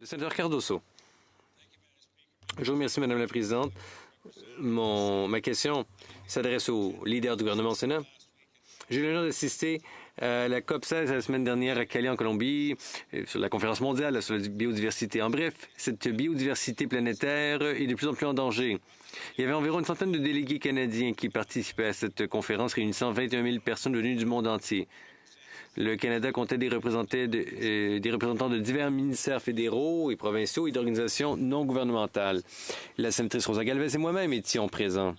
Le sénateur Cardoso. Je vous remercie, Madame la Présidente. Ma question s'adresse au leader du gouvernement au Sénat. J'ai eu l'honneur d'assister à la COP16 la semaine dernière à Cali, en Colombie, sur la conférence mondiale sur la biodiversité. En bref, cette biodiversité planétaire est de plus en plus en danger. Il y avait environ une centaine de délégués canadiens qui participaient à cette conférence réunissant 21 000 personnes venues du monde entier. Le Canada comptait des représentants de divers ministères fédéraux et provinciaux et d'organisations non gouvernementales. La sénatrice Rosa Galvez et moi-même étions présents.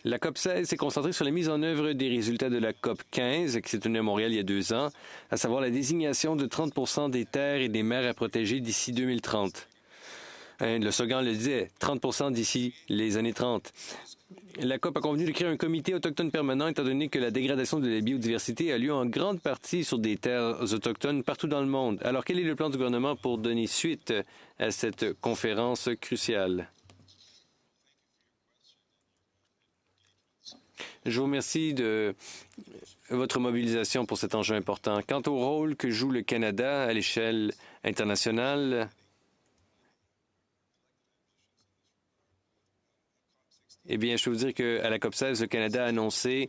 La COP16 s'est concentrée sur la mise en œuvre des résultats de la COP15, qui s'est tenue à Montréal il y a 2 ans, à savoir la désignation de 30 des terres et des mers à protéger d'ici 2030. Le slogan le disait, 30 d'ici les années 30. La COP a convenu de créer un comité autochtone permanent étant donné que la dégradation de la biodiversité a lieu en grande partie sur des terres autochtones partout dans le monde. Alors, quel est le plan du gouvernement pour donner suite à cette conférence cruciale? Je vous remercie de votre mobilisation pour cet enjeu important. Quant au rôle que joue le Canada à l'échelle internationale, eh bien, je peux vous dire qu'à la COP16, le Canada a annoncé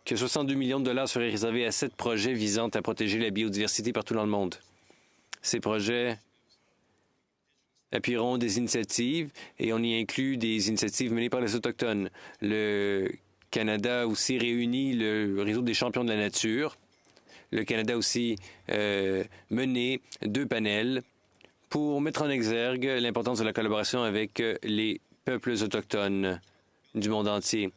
que 62 millions de dollars seraient réservés à 7 projets visant à protéger la biodiversité partout dans le monde. Ces projets appuieront des initiatives et on y inclut des initiatives menées par les Autochtones. Le Canada aussi réunit le réseau des champions de la nature. Le Canada aussi mené 2 panels pour mettre en exergue l'importance de la collaboration avec les peuples autochtones du monde entier.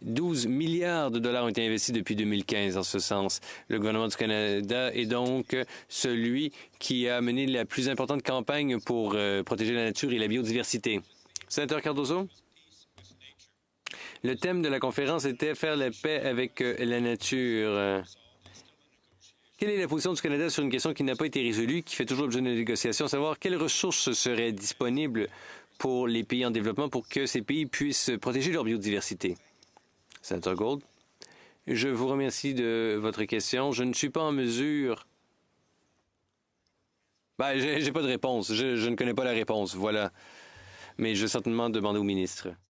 12 milliards de dollars ont été investis depuis 2015 en ce sens. Le gouvernement du Canada est donc celui qui a mené la plus importante campagne pour protéger la nature et la biodiversité. Sénateur Cardoso? Le thème de la conférence était « Faire la paix avec la nature ». Quelle est la position du Canada sur une question qui n'a pas été résolue, qui fait toujours l'objet de négociations, à savoir quelles ressources seraient disponibles pour les pays en développement pour que ces pays puissent protéger leur biodiversité? Sénateur Gould, je vous remercie de votre question. Je ne suis pas en mesure... j'ai pas de réponse. Je ne connais pas la réponse, voilà. Mais je vais certainement demander au ministre.